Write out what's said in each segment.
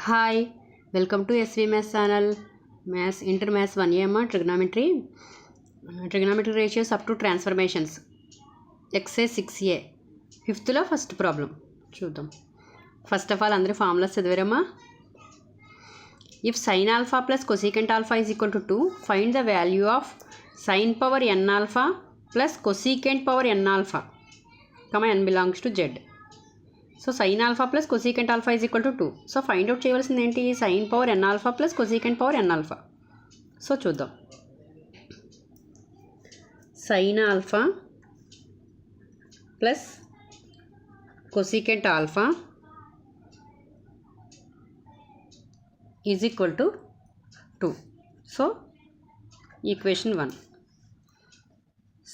Hi, welcome to SV Maths channel. Maths Inter Maths 1A trigonometry. Trigonometry ratios up to transformations. Exercise 6A. Fifth లో first problem చూద్దాం. First of all అందరి formulas చదివారమ్మా. If sin alpha plus cosecant alpha is equal to 2, find the value of sin power n alpha plus cosecant power n alpha, n belongs to z. So sine alpha plus cosecant alpha is equal to 2. So find out చేయవలసింది ఏంటి? Sine power n alpha plus cosecant power n alpha. So చూద్దాం. Sine alpha plus cosecant alpha is equal to 2. So equation 1.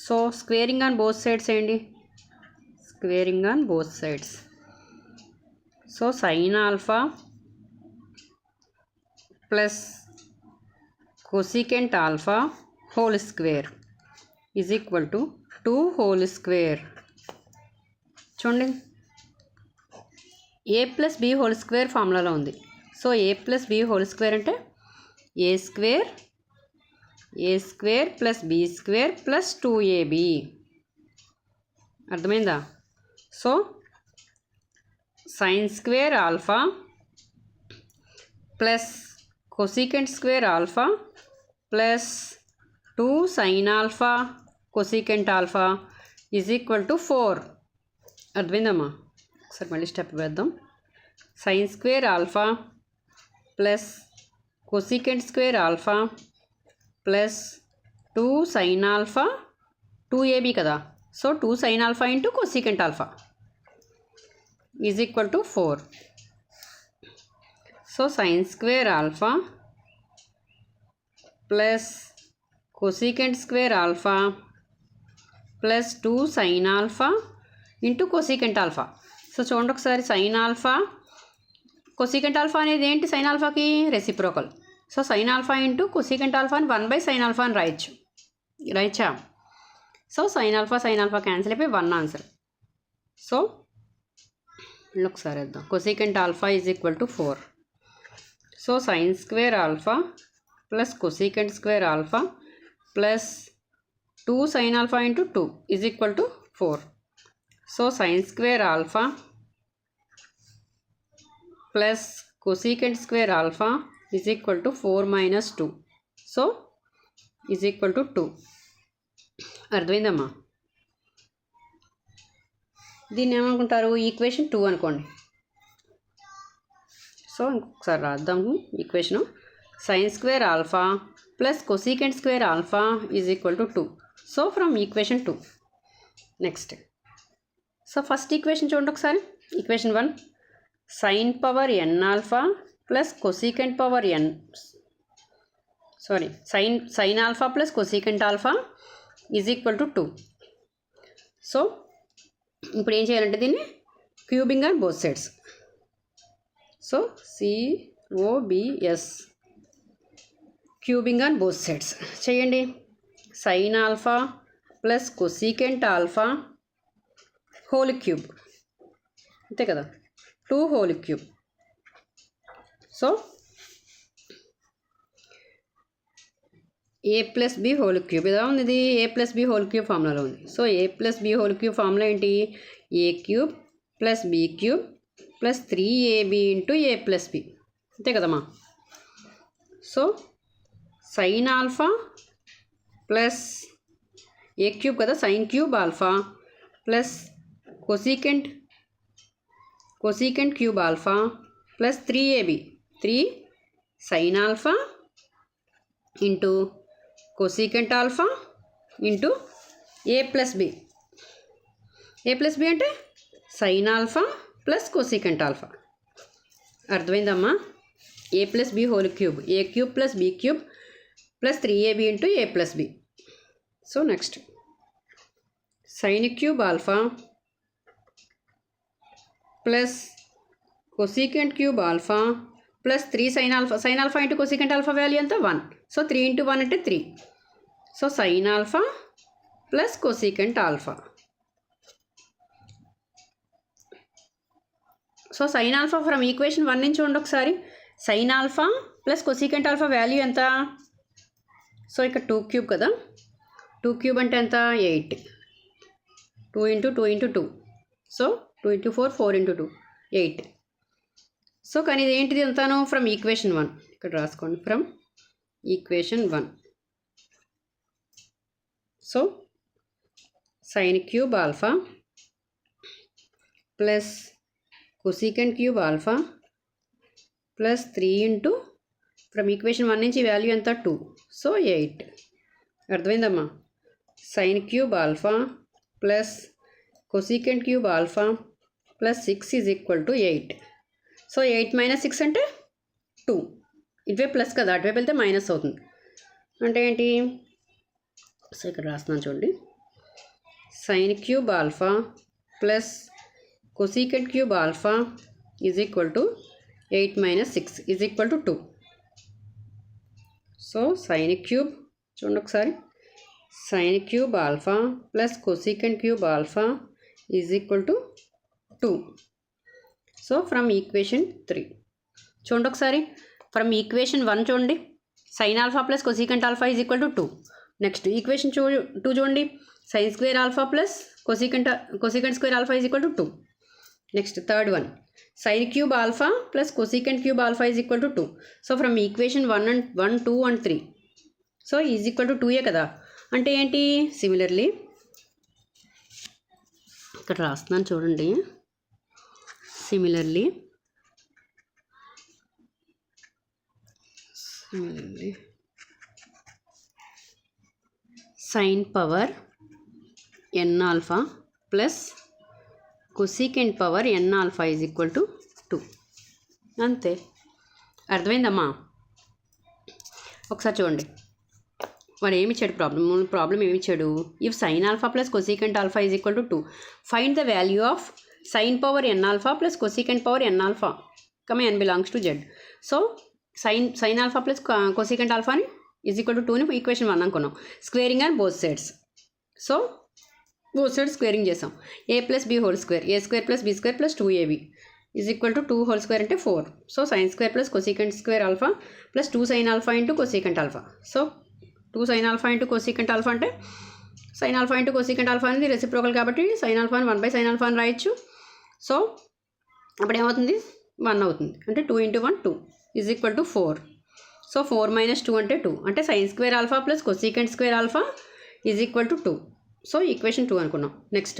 So squaring on both sides ఏంటి? Squaring on both sides. So sine alpha plus cosecant alpha whole square is equal to 2 whole square. చూడండి, a plus b whole square ఫార్ములాలో ఉంది. So a plus b whole square అంటే a square plus b square plus 2ab. అర్థమైందా? So sine square alpha plus cosecant square alpha plus 2 sine alpha cosecant alpha is equal to 4. అర్థమైందమ్మా? ఒకసారి మళ్ళీ step వేద్దాం. Sine square alpha plus cosecant square alpha plus 2 sine alpha 2ab కదా. So 2 sine alpha into cosecant alpha is equal to 4. So sine square alpha plus cosecant square alpha plus 2 sine alpha into cosecant alpha. So చూడండి ఒకసారి, sign alpha cosecant alpha అనేది ఏంటి? Sine ఆల్ఫాకి reciprocal. So sine alpha into cosecant alpha అని 1/sin alpha అని రాయచ్చా? So sine alpha cancel అయిపోయి 1 answer. So ఒకసారి వేద్దాం. Cosecant alpha is equal to 4. So sine square alpha plus cosecant square alpha plus 2 sine alpha into 2 is equal to 4. So sine square alpha plus cosecant square alpha is equal to 4 minus 2. So is equal to 2. అర్థమైందమ్మా? దీన్ని ఏమనుకుంటారు? Equation 2 అనుకోండి. So ఇంకొకసారి రాద్దాము equation. Sine square alpha plus cosecant square alpha is equal to 2. So from equation 2. Next, so first equation చూడండి ఒకసారి. Equation 1, sine power n alpha plus cosecant power sine alpha plus cosecant alpha is equal to 2. So ఇప్పుడు ఏం చేయాలంటే దీన్ని cubing on both sides. So COBS cubing on both sides చేయండి. Sine alpha plus cosecant alpha whole cube, అంతే కదా, 2 whole cube. So a plus b whole cube ఇలా ఉంది. ఇది a plus b whole cube ఫార్ములాలో ఉంది. So a plus b whole cube formula ఏంటి? A cube plus b cube plus 3ab into a plus b, అంతే కదమ్మా. So sine alpha plus a cube కదా, sine cube alpha plus cosecant cube alpha plus 3ab, 3 sine alpha into cosecant alpha into a plus b. A plus b అంటే sine alpha plus cosecant alpha. అర్థమైందమ్మా? A plus b whole cube, a cube plus b cube plus 3ab into a plus b. So next, sine cube alpha plus cosecant cube alpha plus 3 sine alpha into cosecant alpha value ఎంత? 1. So 3 into 1 అంటే 3. So sine alpha plus cosecant alpha. So sine alpha from equation 1 నుంచి చూడండి ఒకసారి. Sign alpha plus cosecant alpha value ఎంత? So ఇక్కడ 2 cube కదా, 2 cube అంటే ఎంత? 8. 2 into 2 into 2, so 2 into 4, 4 into 2, 8. So కానీ ఇది ఏంటిది అంతాను? From equation 1. ఇక్కడ రాసుకోండి, from equation 1. So sine cube alpha plus cosecant cube alpha plus 3 into from equation 1 నుంచి వాల్యూ ఎంత? 2, సో 8. అర్థమైందమ్మా? Sign cube alpha plus cosecant cube alpha plus 6 is equal to 8. So 8 minus 6 అంటే 2. ఇటువైపు plus కదా, అటువైపు వెళ్తే మైనస్ అవుతుంది. అంటే ఏంటి? సో ఇక్కడ రాస్తున్నాను చూడండి, sine cube alpha plus cosecant cube alpha is equal to 8 minus 6 is equal to 2. So sine cube చూడండి ఒకసారి, sine cube alpha plus cosecant cube alpha is equal to 2. So from equation 3 చూడండి ఒకసారి, from equation 1 చూడండి, sine alpha plus cosecant alpha is equal to 2. Next equation 2 చూడండి, sine square alpha plus cosecant square alpha is equal to 2. Next third one, sign cube alpha plus cosecant cube alpha is equal to 2. So from equation 1, 2 and 3, so is equal to 2 కదా. అంటే ఏంటి? Similarly ఇక్కడ రాస్తున్నాను చూడండి, similarly sign power n alpha plus cosecant power n alpha is equal to 2. అంతే. అర్థమైందమ్మా? ఒకసారి చూడండి, వాడు ఏమి ఇచ్చాడు? ప్రాబ్లం ఏమి ఇచ్చాడు? If sine alpha plus cosecant alpha is equal to 2, find the value of sine power n alpha plus cosecant power n alpha n belongs to z. So sine alpha plus cosecant ఆల్ఫాని is equal to 2ని equation 1 అనుకున్నాం. Squaring on both sides. So both sides squaring చేసాం. a plus b whole square, a square plus b square plus 2ab is equal to 2 whole square అంటే 4. So sine square plus cosecant square alpha plus 2 sine alpha into cosecant alpha. So 2 sine alpha into cosecant alpha అంటే sine alpha into cosecant alpha అనేది reciprocal కాబట్టి sine ఆల్ఫాని 1/sin alpha అని రాయొచ్చు. So అప్పుడు ఏమవుతుంది? 1 అవుతుంది. అంటే 2 into 1 2 is equal to 4. So 4 minus 2 అంటే 2. అంటే sine square alpha plus cosecant square alpha is equal to 2. So equation 2 అనుకున్నాం. Next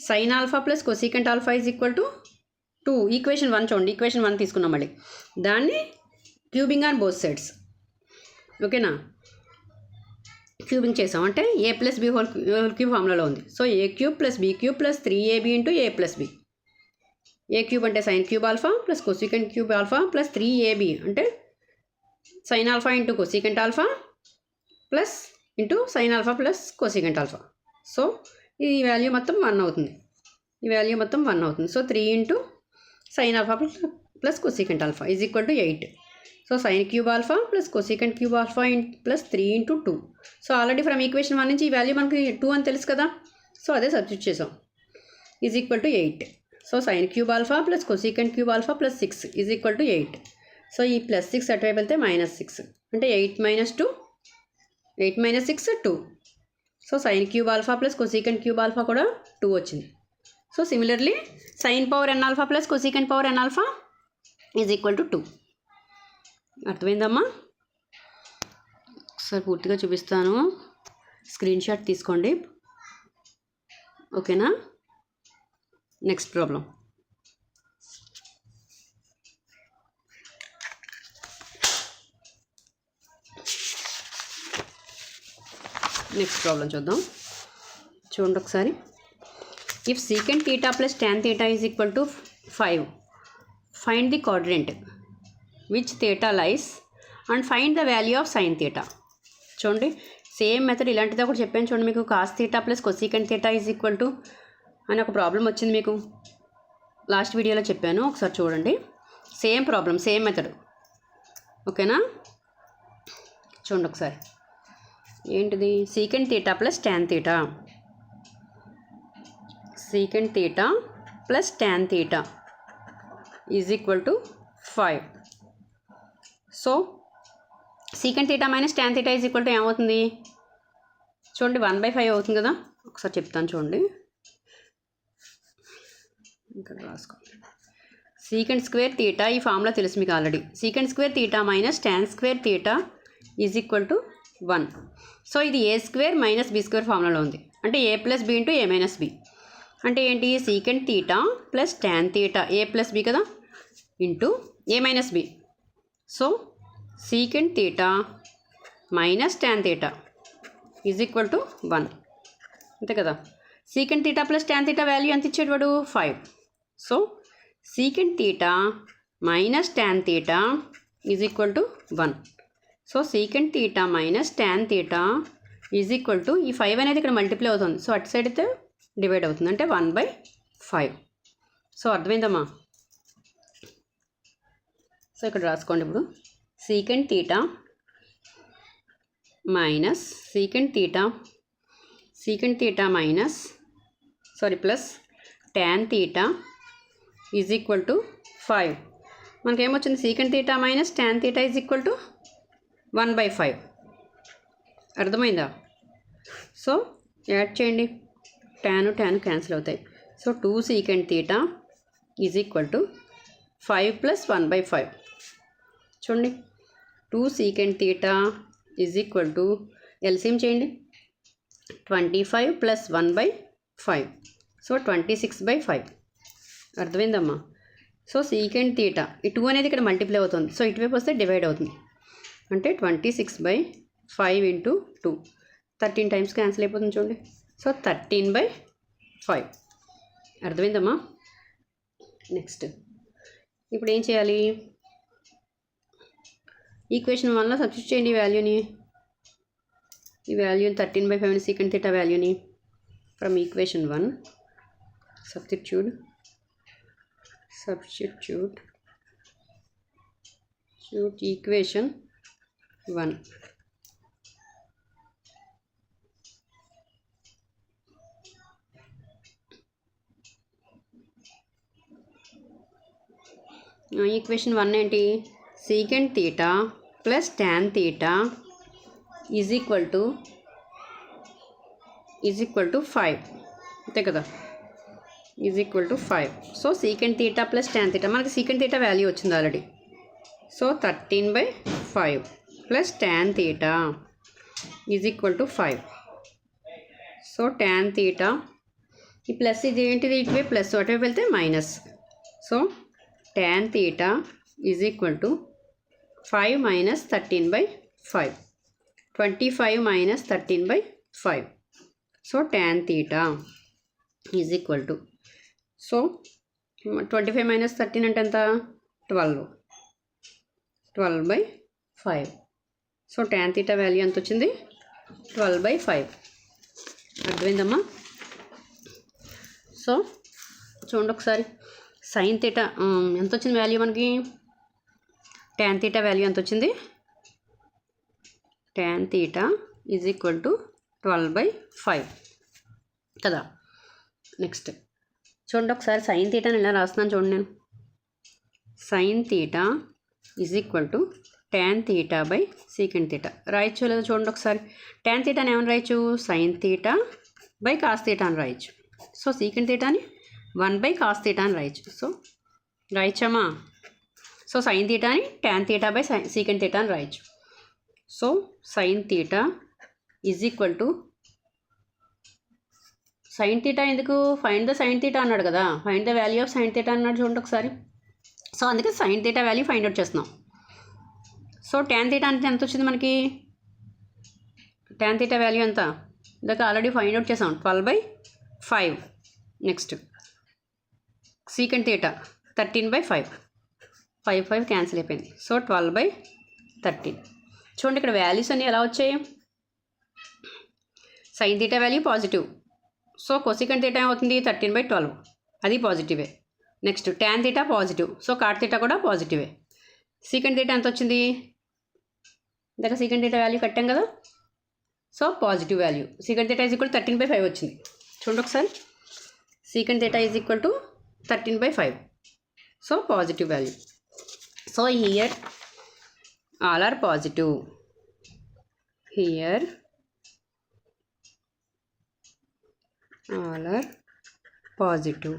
sine alpha plus cosecant alpha is equal to 2. Equation 1 చూడండి, ఈక్వేషన్ 1 తీసుకున్నాం మళ్ళీ, దాన్ని క్యూబింగ్ ఆన్ బోత్ సైడ్స్. ఓకేనా? Cubing చేసాం అంటే a plus b whole cube ఫార్ములాలో ఉంది. So a cube plus b cube plus 3ab into a plus b. A cube అంటే sine cube alpha plus cosecant cube alpha plus 3ab అంటే sine alpha into cosecant alpha plus into sine alpha plus cosecant alpha. So ఈ value మొత్తం 1 అవుతుంది, ఈ value మొత్తం 1 అవుతుంది. So 3 into sine alpha plus cosecant alpha is equal to 8. So sine cube alpha plus cosecant cube alpha plus 3 into 2. So already from equation 1 నుంచి ఈ value మనకి 2 అని తెలుసు కదా. సో అదే సబ్స్టిట్యూట్ చేసాం, is equal to 8. So sine cube alpha plus cosecant cube alpha plus 6 is equal to 8. So ఈ plus 6 అటువైపు వెళ్తే -6 అంటే 8 minus 2, 8 minus 6 2. So sine cube alpha plus cosecant cube alpha కూడా 2 వచ్చింది. So similarly sign power n alpha plus cosecant power n alpha is equal to 2. అర్థమైందమ్మా? ఒకసారి పూర్తిగా చూపిస్తాను, స్క్రీన్ షాట్ తీసుకోండి. ఓకేనా? Next problem. నెక్స్ట్ ప్రాబ్లం చూద్దాం. చూడండి ఒకసారి. If secant theta plus tan theta is equal to 5, find the quadrant which theta lies and find the value of sine theta. చూడండి సేమ్ మెథడ్ ఇలాంటిది ఒకటి చెప్పాను చూడండి మీకు, cos theta plus cosecant theta is equal to అని ఒక problem వచ్చింది మీకు లాస్ట్ వీడియోలో చెప్పాను, ఒకసారి చూడండి. Same problem, same method. ఓకేనా? చూడండి ఒకసారి. ఏంటిది? Secant theta plus tan theta, secant theta plus tan theta is equal to 5. So secant theta minus tan theta is equal to ఏమవుతుంది చూడండి 1/5 అవుతుంది కదా. ఒకసారి చెప్తాను చూడండి, ఇక్కడ రాసుకో. సీకెంట్ స్క్వేర్ థీటా ఈ ఫార్ములా తెలుసు మీకు already. Secant square theta minus tan square theta is equal to 1. So ఇది a square minus b square ఫార్ములాలో ఉంది. అంటే a plus b into a minus b అంటే ఏంటి, secant theta plus tan theta a plus b కదా into a minus b. So secant theta minus tan theta is equal to 1 అంతే కదా. Secant theta plus tan theta value ఎంత ఇచ్చేటవాడు 5. So secant theta minus tan theta is equal to 1. So secant theta minus tan theta is equal to ఈ 5 అనేది ఇక్కడ multiply అవుతుంది. So అటు side అయితే divide అవుతుంది అంటే 1/5. సో అర్థమైందమ్మా. సో ఇక్కడ రాసుకోండి ఇప్పుడు secant theta minus secant theta minus plus tan theta is equal to 5. మనకేమొచ్చింది secant theta minus tan theta is equal to 1/5. అర్థమైందా. సో యాడ్ చేయండి, ట్యాన్ క్యాన్సిల్ అవుతాయి. So 2 secant theta is equal to 5 plus 1/5. చూడండి 2 secant theta is equal to LCM చేయండి 25 plus 1/5. So 26/5. అర్థమైందమ్మా. So secant theta ఈ 2 అనేది ఇక్కడ మల్టిప్లై అవుతుంది. సో ఇటువైపు వస్తే డివైడ్ అవుతుంది అంటే 26/5 ఇంటూ 2 13 టైమ్స్ క్యాన్సిల్ అయిపోతుంది చూడండి. సో 13/5. అర్థమైందమ్మా. నెక్స్ట్ ఇప్పుడు ఏం చేయాలి, ఈక్వేషన్ 1లో సబ్స్టిట్యూట్ చేయండి ఈ వాల్యూని 13/5 సీకెంట్ థీటా వాల్యూని from equation 1 substitute equation 1. Equation 1 ఏంటి, secant theta plus tan theta is equal to 5 అంతే కదా, is equal to 5. So secant theta plus tan theta మనకి సీకెంట్ థీటా వాల్యూ వచ్చింది already. So 13/5 plus tan theta is equal to 5. So tan theta ఈ plus ఇది ఏంటిది ఇటువైపు plus అటువైపు వెళ్తే minus. So tan theta is equal to 5 minus 13/5 25 minus 13/5. So tan theta is equal to so 25 minus 13 అంటే ఎంత 12/5. So tan theta value ఎంత వచ్చింది 12/5. అర్థమైందమ్మా. సో చూడండి ఒకసారి సైన్ థీటా ఎంత వచ్చింది వాల్యూ మనకి, ట్యాన్ థీటా వాల్యూ ఎంత వచ్చింది, tan theta is equal to 12/5 కదా. నెక్స్ట్ చూడండి ఒకసారి సైన్ థీటాని ఎలా రాస్తున్నాను చూడండి. నేను sine theta is equal to tan theta by secant theta రాయొచ్చు లేదా చూడండి ఒకసారి. ట్యాన్ థీటాని ఏమని రాయొచ్చు, sine theta by cos theta అని రాయొచ్చు. సో సీకెంట్ థీటాని 1/cos థీటా అని రాయొచ్చు. సో రాయొచ్చమ్మా. సో సైన్ థీటాని tan theta by secant theta అని రాయొచ్చు. So sine theta is equal to sine theta ఎందుకు, ఫైండ్ ద సైన్ థీటా అన్నాడు కదా, find the value of sine theta అన్నాడు చూడండి ఒకసారి. సో అందుకే sign theta value find out చేస్తున్నాం. సో ట్యాన్ థీటా అంటే ఎంత వచ్చింది మనకి, ట్యాన్ థీటా వాల్యూ ఎంత ఇందాక ఆల్రెడీ ఫైండ్ అవుట్ చేసాం 12/5. నెక్స్ట్ సీకెంట్ థీటా 13/5 5 క్యాన్సిల్ అయిపోయింది. సో 12/13. చూడండి ఇక్కడ వాల్యూస్ అన్నీ ఎలా వచ్చాయి, sine theta value positive. So cosecant theta ఏమవుతుంది 13/12 అది పాజిటివే. Next tan theta positive. So cot theta కూడా పాజిటివే. సీకెంట్ థీటా ఎంత వచ్చింది, ఇందాక సీకెంట్ థీటా వాల్యూ కట్టాం కదా. So positive value secant theta is equal 13/5 వచ్చింది. చూడండి ఒకసారి secant theta is equal to 13/5. So positive value. So here all are positive. Here all are positive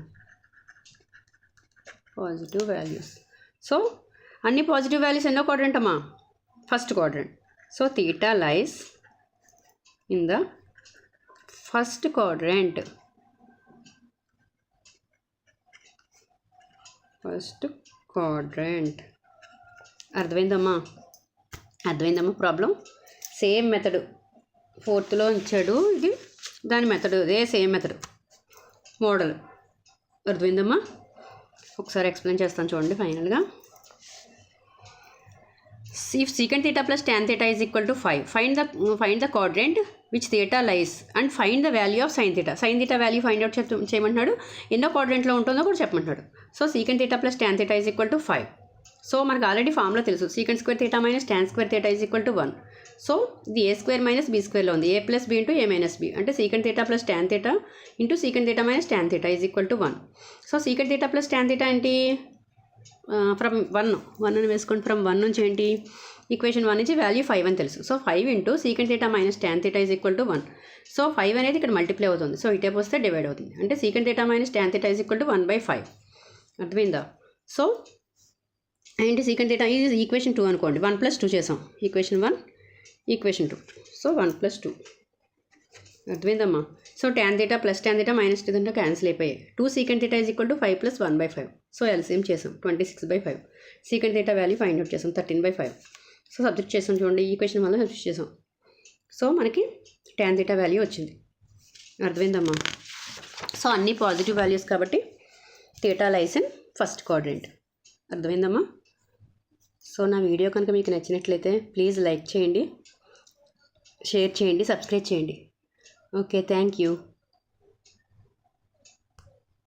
values. So అన్ని positive values ఎన్నో quadrant అమ్మా? First quadrant. So theta lies in the first quadrant. అర్థమైందమ్మా problem? Same method 4th ఇచ్చాడు, ఇది దాని method, అదే same method model. అర్థమైందమ్మా? ఒకసారి ఎక్స్ప్లెయిన్ చేస్తాను చూడండి ఫైనల్గా. If secant theta plus tan theta is equal to 5, find the quadrant which theta lies and find the value of sin theta. Sin theta value find out చేయమంటున్నాడు, ఎన్నో క్వాడ్రెంట్లో ఉంటుందో కూడా చెప్పమంటున్నాడు. So secant theta plus tan theta is equal to 5. So మనకు already formula తెలుసు, secant square theta minus tan square theta is equal to 1. So ఇది a square minus b squareలో ఉంది, a plus b into a minus b, అంటే secant theta plus tan theta into secant theta minus tan theta is equal to 1. So secant theta plus tan theta ఏంటి? From 1 అని వేసుకోండి. From 1 నుంచి ఏంటి? Equation 1 నుంచి value 5 అని తెలుసు. So 5 into secant theta minus tan theta is equal to 1. So 5 అనేది ఇక్కడ మల్టిప్లై అవుతుంది, సో ఇటేపు వస్తే డివైడ్ అవుతుంది, అంటే secant theta minus tan theta is equal to 1/5. అర్థమైందా? సో ఏంటి సీకెంట్ థీటా? ఇది ఈక్వేషన్ 2 అనుకోండి, 1 + 2 చేసాం. Equation 1 equation 2, so 1 + 2. అర్థమైందమ్మా? So tan theta plus tan theta minus theta cancel అయిపోయాయి. 2 secant theta is equal to 5 + 1/5. So LCM చేసాం 26/5. Secant theta value find out చేసాం 13/5. So subject చేసాం చూడండి, ఈక్వేషన్ వల్ల సబ్జెక్ట్ చేసాం. సో మనకి ట్యాన్ థీటా వాల్యూ వచ్చింది. అర్థమైందమ్మా? సో అన్ని పాజిటివ్ వాల్యూస్ కాబట్టి theta lies in first quadrant. అర్థమైందమ్మా? సో నా వీడియో కనుక మీకు నచ్చినట్లయితే ప్లీజ్ లైక్ చేయండి, షేర్ చేయండి, సబ్స్క్రైబ్ చేయండి. Okay, thank you.